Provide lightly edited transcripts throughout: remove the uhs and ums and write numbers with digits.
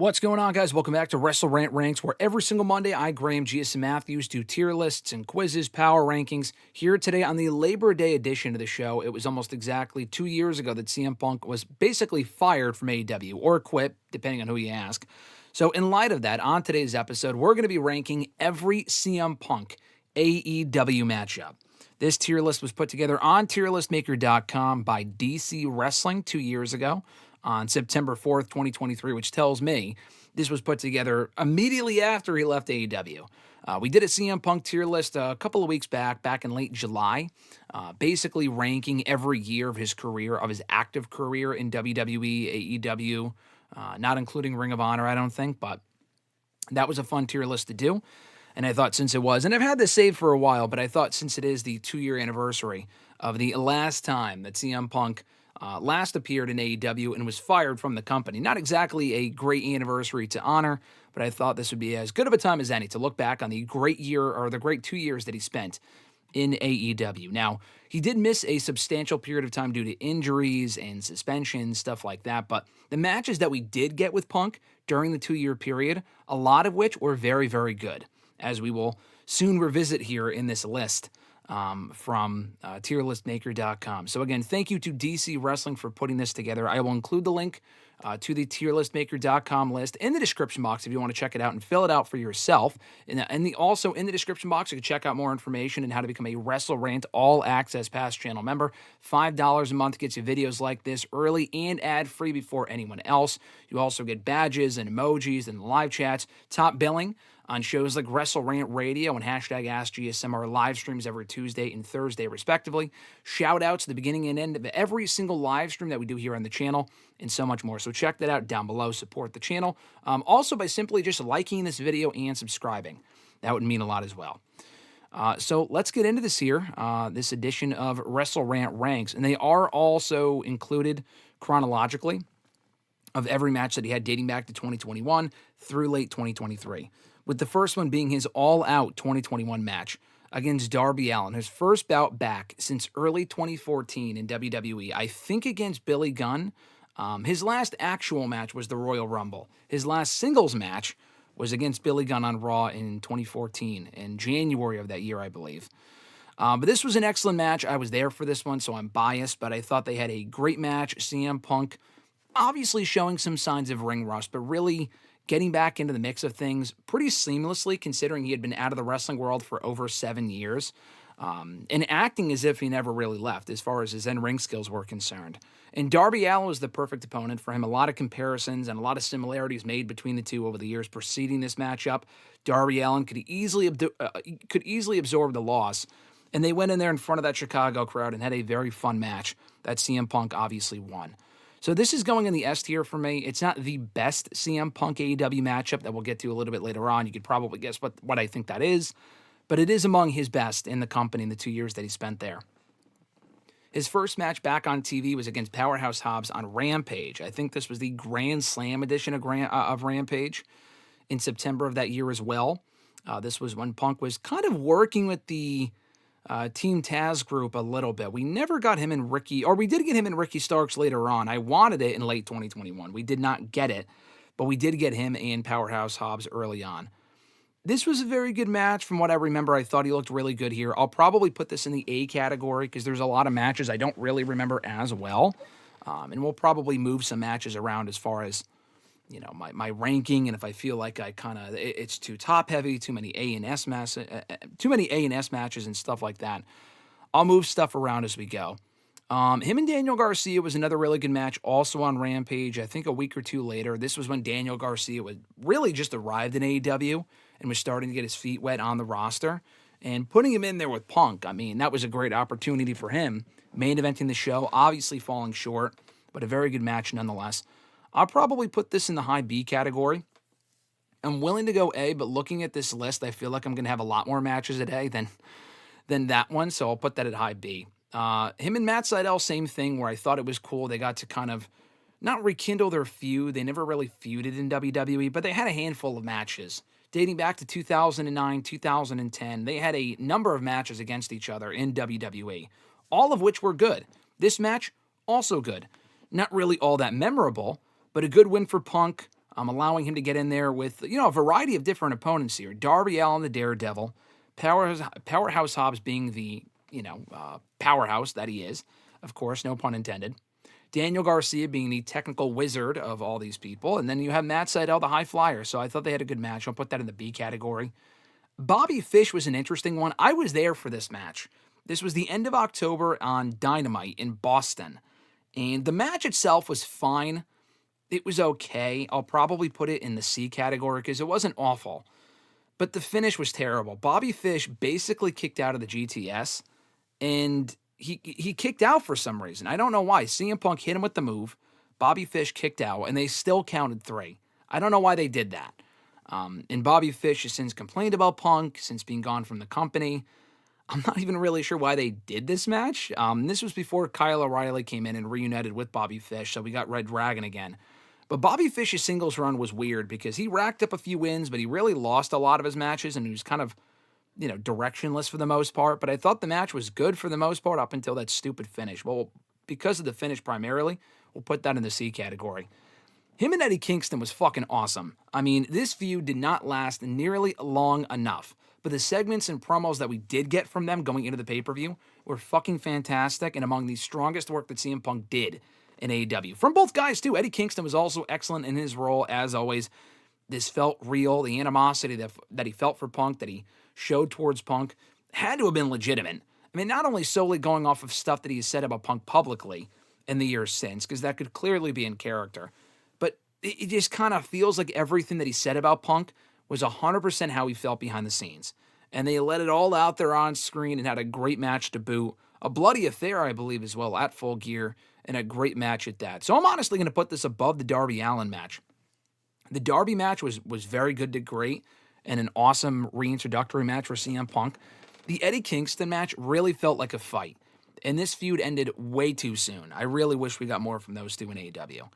What's going on, guys? Welcome back to WrestleRant Ranks, where every single Monday I, Graham, Gias, and Matthews do tier lists and quizzes, power rankings. Here today on the Labor Day edition of the show, it was almost exactly 2 years ago that CM Punk was basically fired from AEW, or quit, depending on who you ask. So in light of that, on today's episode, we're going to be ranking every CM Punk AEW matchup. This tier list was put together on tierlistmaker.com by DC Wrestling 2 years ago on September 4th, 2023, which tells me this was put together immediately after he left AEW. We did a CM Punk tier list a couple of weeks back in late July, basically ranking every year of his career, of his active career in WWE, AEW, not including Ring of Honor, I don't think, but that was a fun tier list to do. And I thought since it was, and I've had this saved for a while, but I thought since it is the 2-year anniversary of the last time that CM Punk last appeared in AEW and was fired from the company. Not exactly a great anniversary to honor, but I thought this would be as good of a time as any to look back on the great year, or the great 2 years that he spent in AEW. Now, he did miss a substantial period of time due to injuries and suspensions, stuff like that, but the matches that we did get with Punk during the 2-year period, a lot of which were very, very good, as we will soon revisit here in this list from tierlistmaker.com. So again, thank you to DC Wrestling for putting this together. I will include the link to the tierlistmaker.com list in the description box if you want to check it out and fill it out for yourself. And also in the description box, you can check out more information on how to become a WrestleRant All Access Pass channel member. $5 a month gets you videos like this early and ad-free before anyone else. You also get badges and emojis and live chats, top billing on shows like WrestleRant Radio and hashtag AskGSM, our live streams every Tuesday and Thursday, respectively. Shout outs at the beginning and end of every single live stream that we do here on the channel, and so much more. So check that out down below. Support the channel. Also by simply just liking this video and subscribing. That would mean a lot as well. So let's get into this here, this edition of WrestleRant Ranks. And they are also included chronologically of every match that he had dating back to 2021 through late 2023. With the first one being his all-out 2021 match against Darby Allin, his first bout back since early 2014 in WWE, I think against Billy Gunn. His last actual match was the Royal Rumble. His last singles match was against Billy Gunn on Raw in 2014, in January of that year, I believe. But this was an excellent match. I was there for this one, so I'm biased, but I thought they had a great match. CM Punk obviously showing some signs of ring rust, but really getting back into the mix of things pretty seamlessly, considering he had been out of the wrestling world for over 7 years, and acting as if he never really left as far as his in-ring skills were concerned. And Darby Allin was the perfect opponent for him. A lot of comparisons and a lot of similarities made between the two over the years preceding this matchup. Darby Allin could easily absorb the loss, and they went in there in front of that Chicago crowd and had a very fun match that CM Punk obviously won. So this is going in the S tier for me. It's not the best CM Punk AEW matchup that we'll get to a little bit later on. You could probably guess what I think that is, but it is among his best in the company in the 2 years that he spent there. His first match back on TV was against Powerhouse Hobbs on Rampage. I think this was the Grand Slam edition of Rampage in September of that year as well. This was when Punk was kind of working with the Team Taz group a little bit. We never got him and Ricky, or we did get him and Ricky Starks later on. I wanted it in late 2021. We did not get it, but we did get him and Powerhouse Hobbs early on. This was a very good match from what I remember. I thought he looked really good here. I'll probably put this in the A category because there's a lot of matches I don't really remember as well. And we'll probably move some matches around as far as, you know, my ranking, and if I feel like it's too top heavy, too many A and S matches and stuff like that, I'll move stuff around as we go. Him and Daniel Garcia was another really good match, also on Rampage. I think a week or two later. This was when Daniel Garcia was really just arrived in AEW and was starting to get his feet wet on the roster, and putting him in there with Punk. I mean, that was a great opportunity for him. Main eventing the show, obviously falling short, but a very good match nonetheless. I'll probably put this in the high B category. I'm willing to go A, but looking at this list, I feel like I'm going to have a lot more matches at A than that one, so I'll put that at high B. Him and Matt Sydal, same thing, where I thought it was cool. They got to kind of not rekindle their feud. They never really feuded in WWE, but they had a handful of matches dating back to 2009, 2010. They had a number of matches against each other in WWE, all of which were good. This match, also good. Not really all that memorable, but a good win for Punk. allowing him to get in there with, a variety of different opponents here. Darby Allin, the Daredevil, Powerhouse Hobbs being the, powerhouse that he is, of course, no pun intended. Daniel Garcia being the technical wizard of all these people. And then you have Matt Sydal, the high flyer. So I thought they had a good match. I'll put that in the B category. Bobby Fish was an interesting one. I was there for this match. This was the end of October on Dynamite in Boston. And the match itself was fine. It was okay. I'll probably put it in the C category because it wasn't awful. But the finish was terrible. Bobby Fish basically kicked out of the GTS. And he kicked out for some reason. I don't know why. CM Punk hit him with the move. Bobby Fish kicked out, and they still counted 3. I don't know why they did that. And Bobby Fish has since complained about Punk, since being gone from the company. I'm not even really sure why they did this match. This was before Kyle O'Reilly came in and reunited with Bobby Fish, so we got Red Dragon again. But Bobby Fish's singles run was weird because he racked up a few wins, but he really lost a lot of his matches, and he was kind of directionless for the most part, but I thought the match was good for the most part up until that stupid finish. Well, because of the finish primarily, we'll put that in the C category. Him and Eddie Kingston was fucking awesome. I mean, this feud did not last nearly long enough, but the segments and promos that we did get from them going into the pay-per-view were fucking fantastic and among the strongest work that CM Punk did in AEW. From both guys, too. Eddie Kingston was also excellent in his role, as always. This felt real. The animosity that he felt for Punk, that he showed towards Punk, had to have been legitimate. I mean, not only solely going off of stuff that he has said about Punk publicly in the years since, because that could clearly be in character, but it just kind of feels like everything that he said about Punk was 100% how he felt behind the scenes. And they let it all out there on screen and had a great match to boot. A bloody affair, I believe, as well, at Full Gear, and a great match at that. So I'm honestly going to put this above the Darby Allin match. The Darby match was very good to great, and an awesome reintroductory match for CM Punk. The Eddie Kingston match really felt like a fight, and this feud ended way too soon. I really wish we got more from those two in AEW.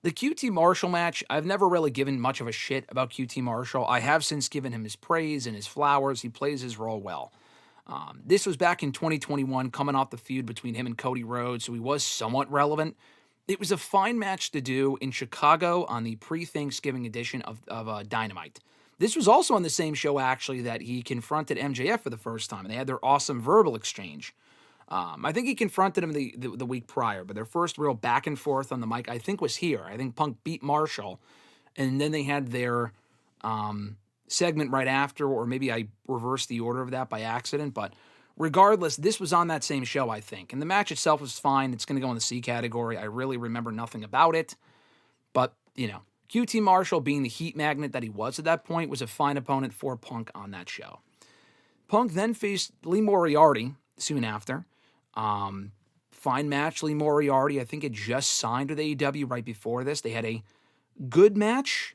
The QT Marshall match, I've never really given much of a shit about QT Marshall. I have since given him his praise and his flowers. He plays his role well. This was back in 2021, coming off the feud between him and Cody Rhodes, so he was somewhat relevant. It was a fine match to do in Chicago on the pre-Thanksgiving edition of Dynamite. This was also on the same show, actually, that he confronted MJF for the first time, and they had their awesome verbal exchange. I think he confronted him the week prior, but their first real back and forth on the mic, I think, was here. I think Punk beat Marshall, and then they had their segment right after, or maybe I reversed the order of that by accident, but regardless, this was on that same show, I think. And the match itself was fine. It's going to go in the C category. I really remember nothing about it, but, QT Marshall, being the heat magnet that he was at that point, was a fine opponent for Punk on that show. Punk then faced Lee Moriarty soon after. Fine match, Lee Moriarty. I think had just signed with AEW right before this. They had a good match.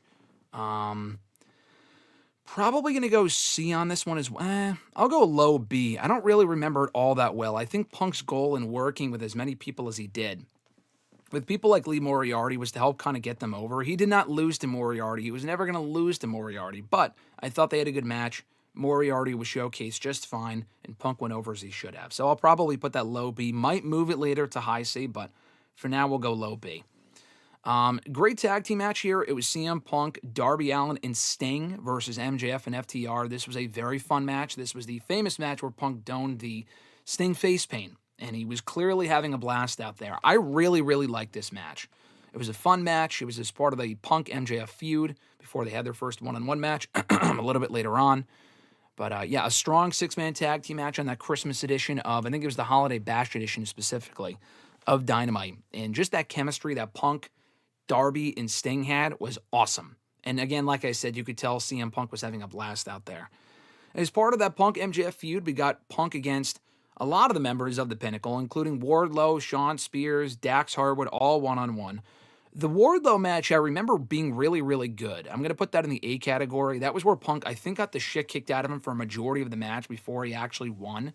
Probably going to go C on this one as well. I'll go low B. I don't really remember it all that well. I think Punk's goal in working with as many people as he did, with people like Lee Moriarty, was to help kind of get them over. He did not lose to Moriarty. He was never going to lose to Moriarty, but I thought they had a good match. Moriarty was showcased just fine, and Punk went over as he should have. So I'll probably put that low B. Might move it later to high C, but for now we'll go low B. Great tag team match here. It was CM Punk, Darby Allin, and Sting versus MJF and FTR. This was a very fun match. This was the famous match where Punk donned the Sting face paint, and he was clearly having a blast out there. I really, really liked this match. It was a fun match. It was as part of the Punk-MJF feud before they had their first one-on-one match a little bit later on. But yeah, a strong six-man tag team match on that Christmas edition of, I think it was the Holiday Bash edition specifically, of Dynamite. And just that chemistry that Punk, Darby, and Sting had was awesome. And again, like I said, you could tell CM Punk was having a blast out there. As part of that Punk-MJF feud, we got Punk against a lot of the members of the Pinnacle, including Wardlow, Shawn Spears, Dax Harwood, all one-on-one. The Wardlow match, I remember being really, really good. I'm going to put that in the A category. That was where Punk, I think, got the shit kicked out of him for a majority of the match before he actually won.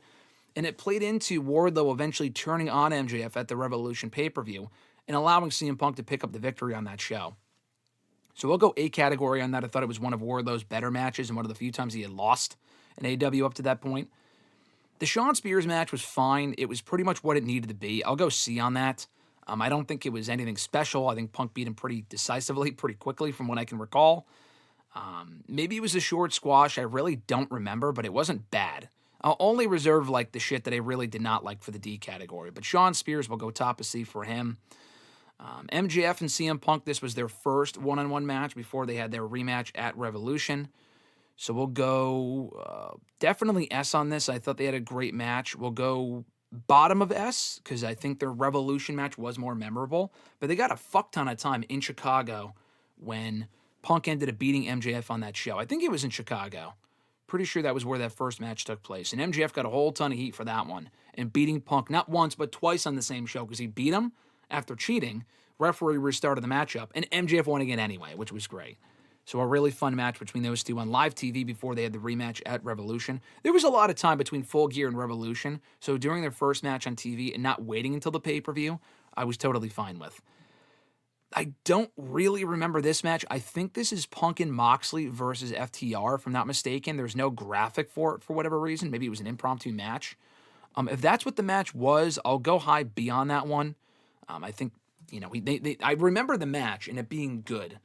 And it played into Wardlow eventually turning on MJF at the Revolution pay-per-view and allowing CM Punk to pick up the victory on that show. So we'll go A category on that. I thought it was one of Wardlow's better matches and one of the few times he had lost in AEW up to that point. The Shawn Spears match was fine. It was pretty much what it needed to be. I'll go C on that. I don't think it was anything special. I think Punk beat him pretty decisively, pretty quickly from what I can recall. Maybe it was a short squash. I really don't remember, but it wasn't bad. I'll only reserve like the shit that I really did not like for the D category. But Shawn Spears will go top of C for him. MJF and CM Punk, this was their first one-on-one match before they had their rematch at Revolution. So we'll go definitely S on this. I thought they had a great match. We'll go bottom of S because I think their Revolution match was more memorable. But they got a fuck ton of time in Chicago when Punk ended up beating MJF on that show. I think it was in Chicago. Pretty sure that was where that first match took place. And MJF got a whole ton of heat for that one. And beating Punk not once, but twice on the same show because he beat him after cheating. Referee restarted the matchup. And MJF won again anyway, which was great. So a really fun match between those two on live TV before they had the rematch at Revolution. There was a lot of time between Full Gear and Revolution. So during their first match on TV and not waiting until the pay-per-view, I was totally fine with. I don't really remember this match. I think this is Punk and Moxley versus FTR, if I'm not mistaken. There's no graphic for it for whatever reason. Maybe it was an impromptu match. If that's what the match was, I'll go high B on that one. I think, I remember the match and it being good,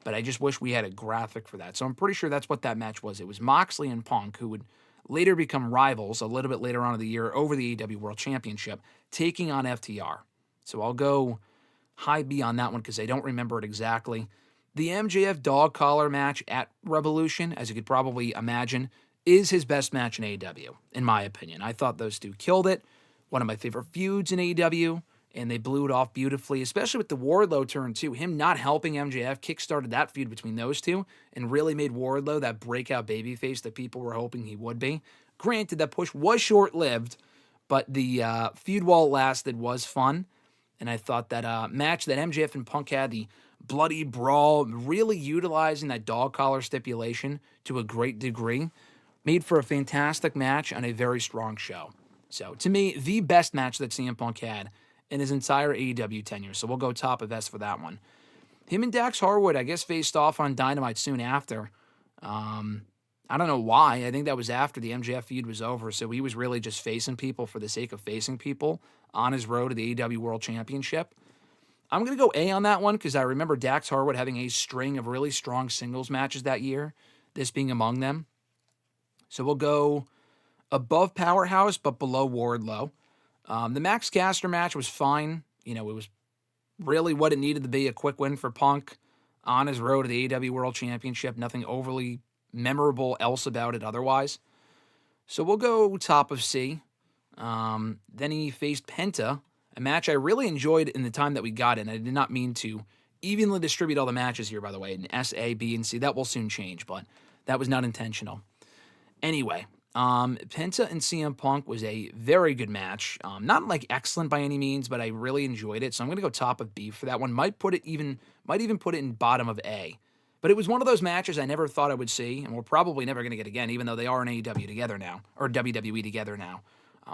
but I just wish we had a graphic for that. So I'm pretty sure that's what that match was. It was Moxley and Punk, who would later become rivals a little bit later on in the year over the AEW World Championship, taking on FTR. So I'll go high B on that one because I don't remember it exactly. The MJF dog collar match at Revolution, as you could probably imagine, is his best match in AEW, in my opinion. I thought those two killed it. One of my favorite feuds in AEW, and they blew it off beautifully, especially with the Wardlow turn, too. Him not helping MJF kickstarted that feud between those two and really made Wardlow that breakout babyface that people were hoping he would be. Granted, that push was short-lived, but the feud while it lasted was fun. And I thought that match that MJF and Punk had, the bloody brawl, really utilizing that dog collar stipulation to a great degree, made for a fantastic match on a very strong show. So, to me, the best match that CM Punk had in his entire AEW tenure. So we'll go top of S for that one. Him and Dax Harwood, I guess, faced off on Dynamite soon after. I don't know why. I think that was after the MJF feud was over. So he was really just facing people for the sake of facing people on his road to the AEW World Championship. I'm going to go A on that one because I remember Dax Harwood having a string of really strong singles matches that year, this being among them. So we'll go above Powerhouse, but below Wardlow. The Max Caster match was fine. It was really what it needed to be, a quick win for Punk on his road to the AEW World Championship. Nothing overly memorable else about it otherwise. So we'll go top of C. Then he faced Penta, a match I really enjoyed in the time that we got in. I did not mean to evenly distribute all the matches here, by the way, in S, A, B, and C. That will soon change, but that was not intentional. Anyway, Penta and CM Punk was a very good match. Not like excellent by any means, but I really enjoyed it. So I'm going to go top of B for that one. Might even put it in bottom of A. But it was one of those matches I never thought I would see, and we're probably never going to get again, even though they are in AEW together now, or WWE together now.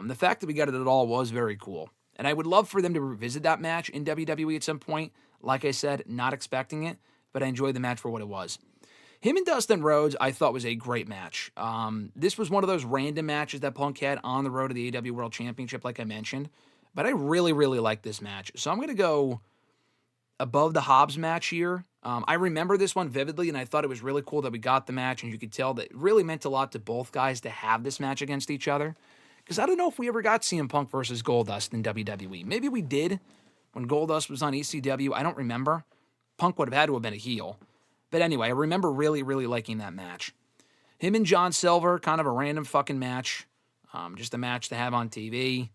The fact that we got it at all was very cool. And I would love for them to revisit that match in WWE at some point. Like I said, not expecting it, but I enjoyed the match for what it was. Him and Dustin Rhodes, I thought was a great match. This was one of those random matches that Punk had on the road to the AEW World Championship, like I mentioned. But I really, really like this match. So I'm going to go above the Hobbs match here. I remember this one vividly, and I thought it was really cool that we got the match, and you could tell that it really meant a lot to both guys to have this match against each other. Because I don't know if we ever got CM Punk versus Goldust in WWE. Maybe we did when Goldust was on ECW. I don't remember. Punk would have had to have been a heel. But anyway, I remember really, really liking that match. Him and John Silver, kind of a random fucking match. Just a match to have on TV.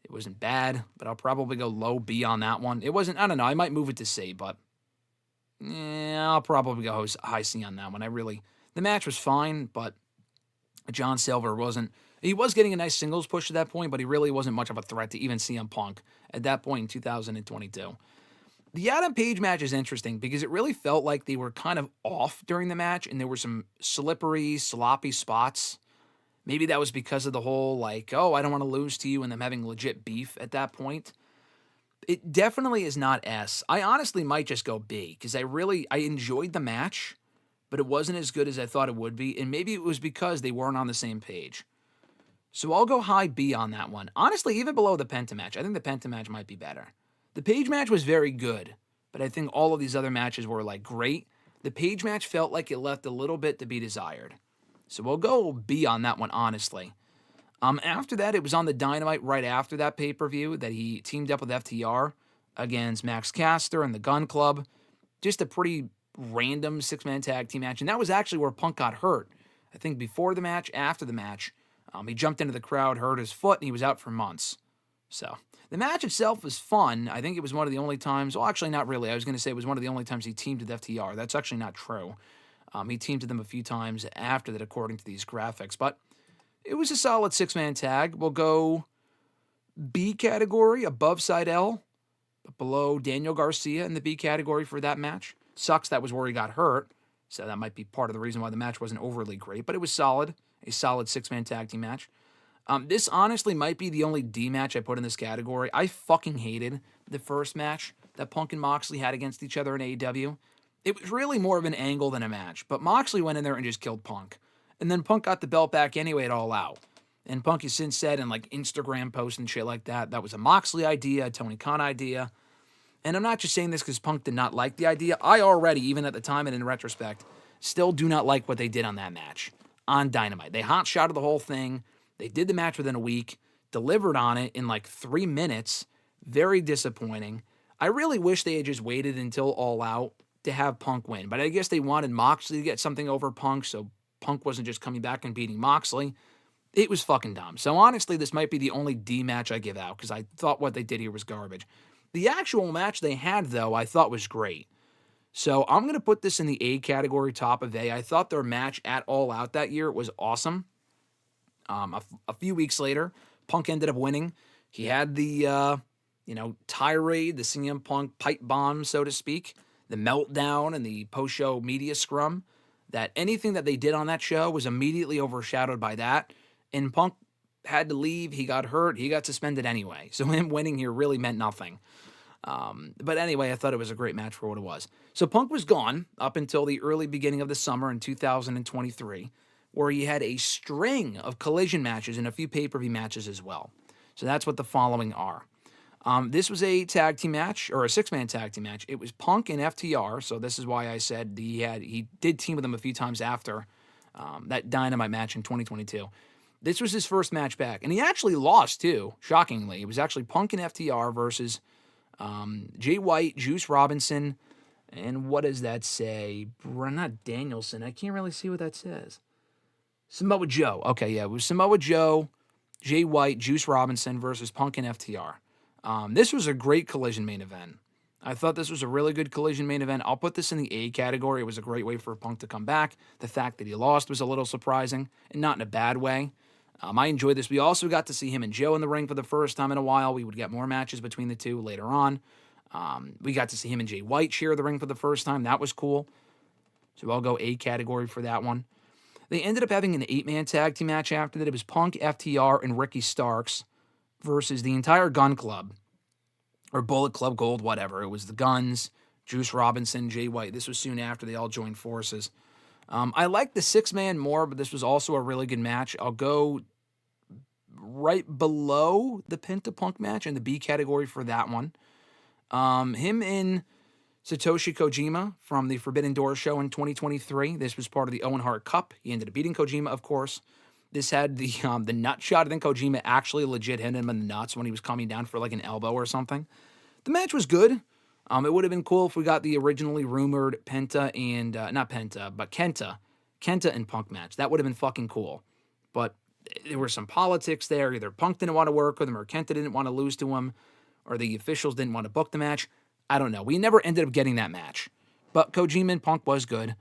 It wasn't bad, but I'll probably go low B on that one. It wasn't, I don't know, I might move it to C, but I'll probably go high C on that one. The match was fine, but John Silver he was getting a nice singles push at that point, but he really wasn't much of a threat to even CM Punk at that point in 2022. The Adam Page match is interesting because it really felt like they were kind of off during the match, and there were some slippery, sloppy spots. Maybe that was because of the whole, I don't want to lose to you, and them having legit beef at that point. It definitely is not S. I honestly might just go B, because I enjoyed the match, but it wasn't as good as I thought it would be, and maybe it was because they weren't on the same page. So I'll go high B on that one. Honestly, even below the Penta match. I think the Penta match might be better. The Page match was very good, but I think all of these other matches were like great. The Page match felt like it left a little bit to be desired. So we'll go B on that one, honestly. After that, it was on the Dynamite right after that pay-per-view that he teamed up with FTR against Max Caster and the Gun Club. Just a pretty random six-man tag team match. And that was actually where Punk got hurt. I think before the match, after the match, he jumped into the crowd, hurt his foot, and he was out for months. So the match itself was fun. I think it was one of the only times, well, actually not really. I was going to say it was one of the only times he teamed with FTR. That's actually not true. He teamed with them a few times after that, according to these graphics. But it was a solid six-man tag. We'll go B category, above side L, but below Daniel Garcia in the B category for that match. Sucks that was where he got hurt, so that might be part of the reason why the match wasn't overly great, but it was solid, a solid six-man tag team match. This honestly might be the only D match I put in this category. I fucking hated the first match that Punk and Moxley had against each other in AEW. It was really more of an angle than a match, but Moxley went in there and just killed Punk. And then Punk got the belt back anyway at All Out. And Punk has since said in like Instagram posts and shit like that, that was a Moxley idea, a Tony Khan idea. And I'm not just saying this because Punk did not like the idea. I already, even at the time and in retrospect, still do not like what they did on that match on Dynamite. They hot-shotted the whole thing. They did the match within a week, delivered on it in like 3 minutes. Very disappointing. I really wish they had just waited until All Out to have Punk win. But I guess they wanted Moxley to get something over Punk, so Punk wasn't just coming back and beating Moxley. It was fucking dumb. So honestly, this might be the only D match I give out because I thought what they did here was garbage. The actual match they had, though, I thought was great. So I'm going to put this in the A category, top of A. I thought their match at All Out that year was awesome. A few weeks later, Punk ended up winning. He had the, tirade, the CM Punk pipe bomb, so to speak, the meltdown and the post-show media scrum, that anything that they did on that show was immediately overshadowed by that. And Punk had to leave. He got hurt. He got suspended anyway. So him winning here really meant nothing. But anyway, I thought it was a great match for what it was. So Punk was gone up until the early beginning of the summer in 2023, where he had a string of collision matches and a few pay-per-view matches as well. So that's what the following are. This was a tag team match, or a six-man tag team match. It was Punk and FTR, so this is why I said he did team with them a few times after that Dynamite match in 2022. This was his first match back, and he actually lost, too, shockingly. It was actually Punk and FTR versus Jay White, Juice Robinson, and what does that say? Not Danielson. I can't really see what that says. Samoa Joe. Okay, yeah, it was Samoa Joe, Jay White, Juice Robinson versus Punk and FTR. This was a great collision main event. I thought this was a really good collision main event. I'll put this in the A category. It was a great way for Punk to come back. The fact that he lost was a little surprising, and not in a bad way. I enjoyed this. We also got to see him and Joe in the ring for the first time in a while. We would get more matches between the two later on. We got to see him and Jay White share the ring for the first time. That was cool. So I'll go A category for that one. They ended up having an 8-man tag team match after that. It was Punk, FTR, and Ricky Starks versus the entire Gun Club, or Bullet Club Gold, whatever. It was the Guns, Juice Robinson, Jay White. This was soon after they all joined forces. I liked the 6-man more, but this was also a really good match. I'll go right below the Penta Punk match in the B category for that one. Him and Satoshi Kojima from the Forbidden Door show in 2023. This was part of the Owen Hart Cup. He ended up beating Kojima, of course. This had the nut shot. I think Kojima actually legit hit him in the nuts when he was coming down for like an elbow or something. The match was good. It would have been cool if we got the originally rumored Penta and, not Penta, but Kenta and Punk match. That would have been fucking cool. But there were some politics there. Either Punk didn't want to work with him or Kenta didn't want to lose to him or the officials didn't want to book the match. I don't know. We never ended up getting that match. But Kojima and Punk was good.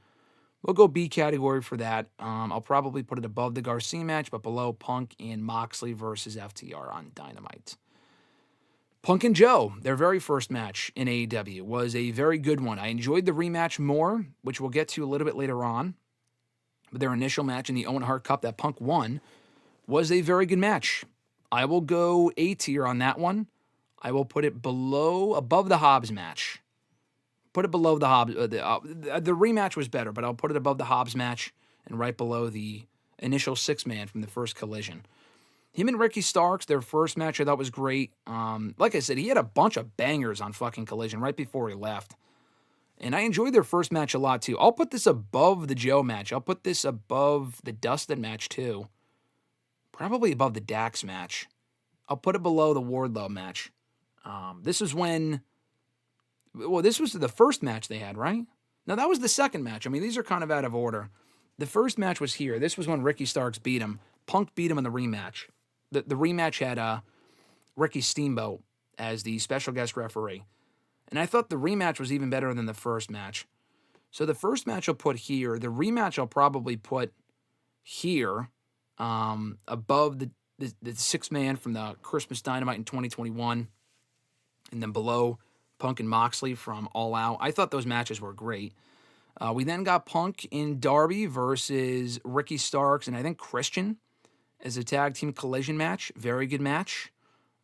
We'll go B category for that. I'll probably put it above the Garcia match, but below Punk and Moxley versus FTR on Dynamite. Punk and Joe, their very first match in AEW, was a very good one. I enjoyed the rematch more, which we'll get to a little bit later on. But their initial match in the Owen Hart Cup that Punk won was a very good match. I will go A tier on that one. I will put it above the Hobbs match. Put it below the Hobbs. The rematch was better, but I'll put it above the Hobbs match and right below the initial 6-man from the first collision. Him and Ricky Starks, their first match I thought was great. Like I said, he had a bunch of bangers on fucking Collision right before he left. And I enjoyed their first match a lot too. I'll put this above the Joe match. I'll put this above the Dustin match too. Probably above the Dax match. I'll put it below the Wardlow match. This was this was the first match they had, right? No, that was the second match. I mean, these are kind of out of order. The first match was here. This was when Ricky Starks beat him. Punk beat him in the rematch. The rematch had Ricky Steamboat as the special guest referee. And I thought the rematch was even better than the first match. So the first match I'll put here. The rematch I'll probably put here, above the six-man from the Christmas Dynamite in 2021. And then below Punk and Moxley from All Out. I thought those matches were great. We then got Punk in Darby versus Ricky Starks and I think Christian as a tag team collision match. Very good match.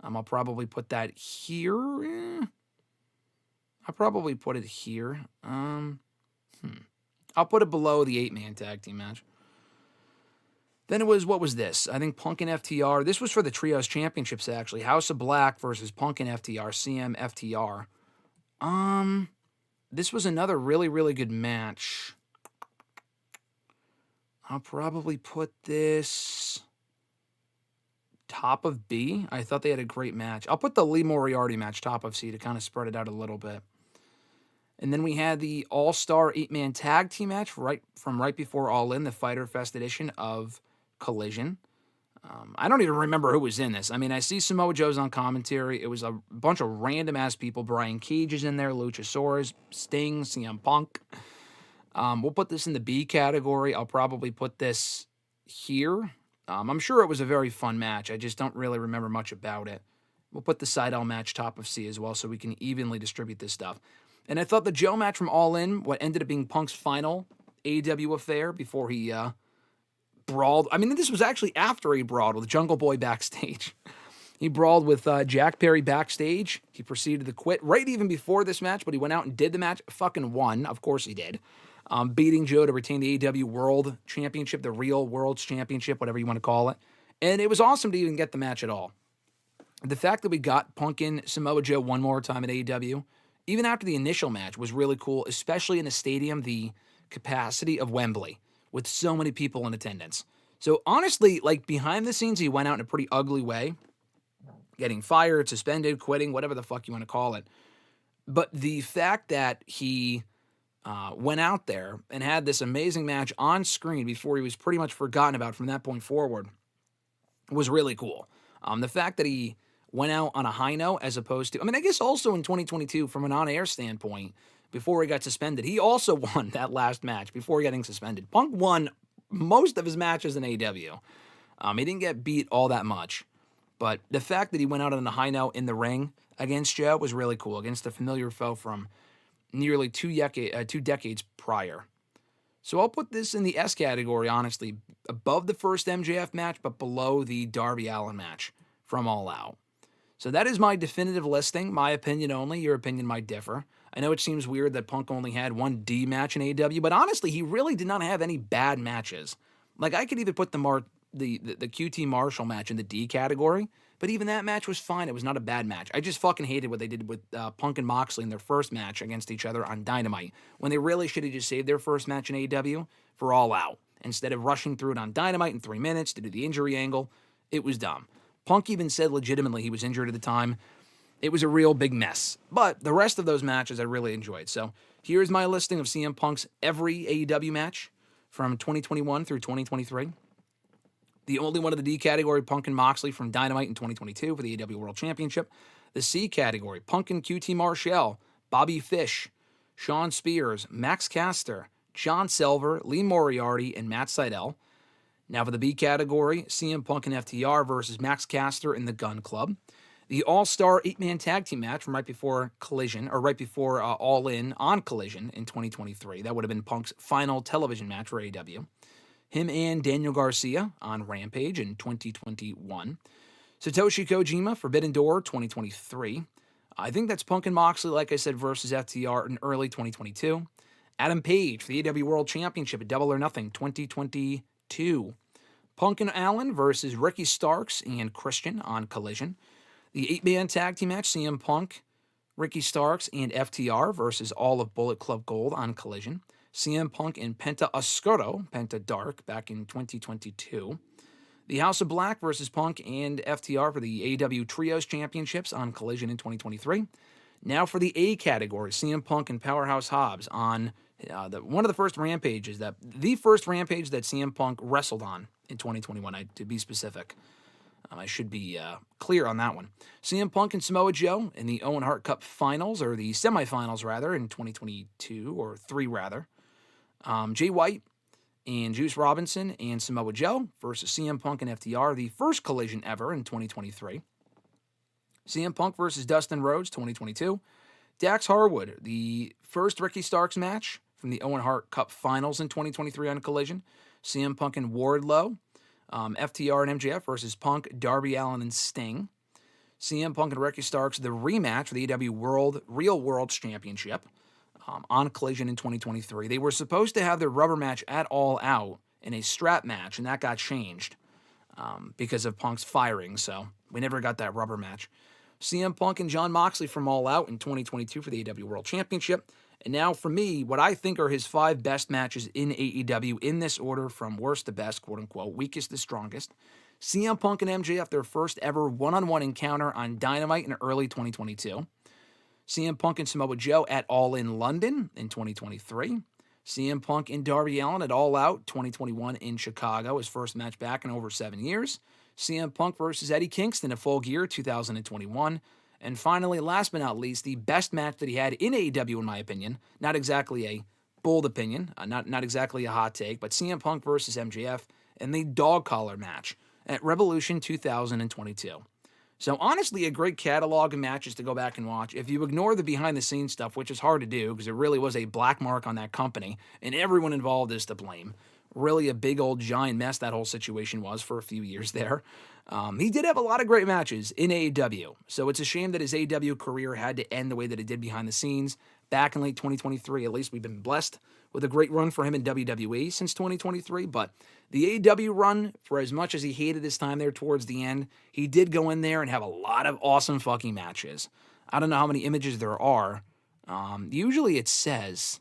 I'll probably put that here. I'll probably put it here. I'll put it below the 8-man tag team match. Then it was, what was this? I think Punk and FTR. This was for the Trios Championships, actually. House of Black versus Punk and FTR. CM FTR. This was another really, really good match. I'll probably put this top of B. I thought they had a great match. I'll put the Lee Moriarty match top of C to kind of spread it out a little bit. And then we had the All-Star 8-man tag team match right before All In, the Fyter Fest edition of Collision. I don't even remember who was in this. I mean, I see Samoa Joe's on commentary. It was a bunch of random-ass people. Brian Cage is in there, Luchasaurus, Sting, CM Punk. We'll put this in the B category. I'll probably put this here. I'm sure it was a very fun match. I just don't really remember much about it. We'll put the Seidel match top of C as well so we can evenly distribute this stuff. And I thought the Joe match from All In, what ended up being Punk's final AEW affair before he brawled. I mean, this was actually after he brawled with Jungle Boy backstage. He brawled with Jack Perry backstage. He proceeded to quit right even before this match, but he went out and did the match. Fucking won. Of course he did. Beating Joe to retain the AEW World Championship, the real World's Championship, whatever you want to call it. And it was awesome to even get the match at all. The fact that we got Punk in Samoa Joe one more time at AEW, even after the initial match, was really cool, especially in a stadium the capacity of Wembley, with so many people in attendance. So honestly, like behind the scenes, he went out in a pretty ugly way, getting fired, suspended, quitting, whatever the fuck you want to call it. But the fact that he went out there and had this amazing match on screen before he was pretty much forgotten about from that point forward was really cool. The fact that he went out on a high note as opposed to, I mean, I guess also in 2022, from an on-air standpoint, before he got suspended, he also won that last match before getting suspended. Punk won most of his matches in AEW. He didn't get beat all that much. But the fact that he went out on a high note in the ring against Joe was really cool, against a familiar foe from nearly two decades prior. So I'll put this in the S category, honestly, above the first MJF match, but below the Darby Allin match from All Out. So that is my definitive listing, my opinion only. Your opinion might differ. I know it seems weird that Punk only had one D match in AEW, but honestly, he really did not have any bad matches. Like, I could even put the QT Marshall match in the D category, but even that match was fine. It was not a bad match. I just fucking hated what they did with Punk and Moxley in their first match against each other on Dynamite, when they really should have just saved their first match in AEW for All Out, instead of rushing through it on Dynamite in 3 minutes to do the injury angle. It was dumb. Punk even said legitimately he was injured at the time. It was a real big mess. But the rest of those matches I really enjoyed. So here's my listing of CM Punk's every AEW match from 2021 through 2023. The only one of the D category, Punk and Moxley from Dynamite in 2022 for the AEW World Championship. The C category, Punk and QT Marshall, Bobby Fish, Sean Spears, Max Caster, John Silver, Lee Moriarty, and Matt Sydal. Now for the B category, CM Punk and FTR versus Max Caster and the Gun Club. The All-Star 8-man tag team match from right before Collision, or right before All In on Collision in 2023. That would have been Punk's final television match for AEW. Him and Daniel Garcia on Rampage in 2021. Satoshi Kojima, Forbidden Door, 2023. I think that's Punk and Moxley, like I said, versus FTR in early 2022. Adam Page for the AEW World Championship at Double or Nothing, 2022. Punk and Allen versus Ricky Starks and Christian on Collision. The 8-man tag team match, CM Punk, Ricky Starks, and FTR versus all of Bullet Club Gold on Collision. CM Punk and Penta Oscuro, Penta Dark, back in 2022. The House of Black versus Punk and FTR for the AEW Trios Championships on Collision in 2023. Now for the A category, CM Punk and Powerhouse Hobbs on one of the first rampages, the first rampage that CM Punk wrestled on in 2021, to be specific. I should be clear on that one. CM Punk and Samoa Joe in the Owen Hart Cup finals, or the semifinals rather, in 2022, or 3 rather. Jay White and Juice Robinson and Samoa Joe versus CM Punk and FTR, the first collision ever in 2023. CM Punk versus Dustin Rhodes, 2022. Dax Harwood, the first Ricky Starks match from the Owen Hart Cup finals in 2023 on Collision. CM Punk and Wardlow. FTR and MJF versus Punk, Darby Allin, and Sting. CM Punk and Ricky Starks, the rematch for the AEW Real World Championship on Collision in 2023. They were supposed to have their rubber match at All Out in a strap match, and that got changed because of Punk's firing, so we never got that rubber match. CM Punk and Jon Moxley from All Out in 2022 for the AEW World Championship. And now for me, what I think are his 5 best matches in AEW in this order from worst to best, quote-unquote, weakest to strongest. CM Punk and MJF, their first ever one-on-one encounter on Dynamite in early 2022. CM Punk and Samoa Joe at All In London in 2023. CM Punk and Darby Allin at All Out 2021 in Chicago, his first match back in over 7 years. CM Punk versus Eddie Kingston at Full Gear 2021. And finally, last but not least, the best match that he had in AEW, in my opinion. Not exactly a bold opinion, not exactly a hot take, but CM Punk versus MJF in the dog collar match at Revolution 2022. So honestly, a great catalog of matches to go back and watch. If you ignore the behind-the-scenes stuff, which is hard to do because it really was a black mark on that company, and everyone involved is to blame. Really a big old giant mess that whole situation was for a few years there. He did have a lot of great matches in AEW, so it's a shame that his AEW career had to end the way that it did behind the scenes. Back in late 2023, at least we've been blessed with a great run for him in WWE since 2023, but the AEW run, for as much as he hated his time there towards the end, he did go in there and have a lot of awesome fucking matches. I don't know how many images there are. Usually it says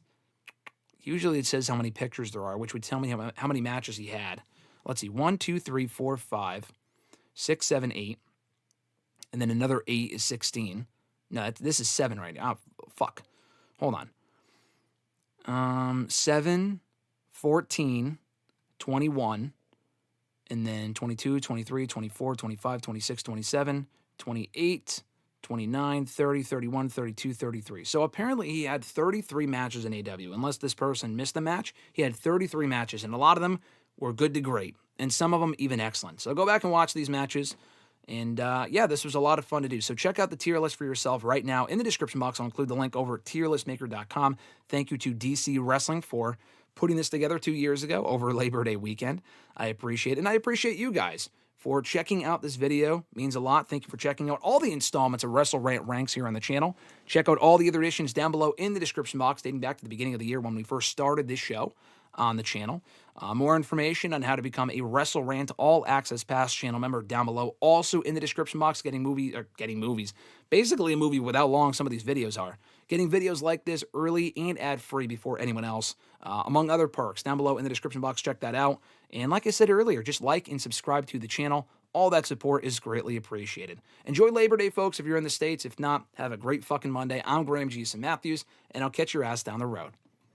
how many pictures there are, which would tell me how many matches he had. Let's see, 1, 2, 3, 4, 5, 6, 7, 8, and then another 8 is 16. No, this is 7 right now. Oh, fuck. Hold on. 7, 14, 21, and then 22, 23, 24, 25, 26, 27, 28, 29, 30, 31, 32, 33. So apparently he had 33 matches in AEW. Unless this person missed a match, he had 33 matches, and a lot of them were good to great, and some of them even excellent. So go back and watch these matches. And yeah, this was a lot of fun to do. So check out the tier list for yourself right now. In the description box, I'll include the link over at tierlistmaker.com. Thank you to DC Wrestling for putting this together 2 years ago over Labor Day weekend. I appreciate it. And I appreciate you guys for checking out this video. It means a lot. Thank you for checking out all the installments of WrestleRant Ranks here on the channel. Check out all the other editions down below in the description box, dating back to the beginning of the year when we first started this show on the channel. More information on how to become a WrestleRant All Access Pass channel member down below. Also in the description box, getting movies. Basically a movie with how long some of these videos are. Getting videos like this early and ad-free before anyone else, among other perks. Down below in the description box, check that out. And like I said earlier, just like and subscribe to the channel. All that support is greatly appreciated. Enjoy Labor Day, folks, if you're in the States. If not, have a great fucking Monday. I'm Graham G. Matthews, and I'll catch your ass down the road.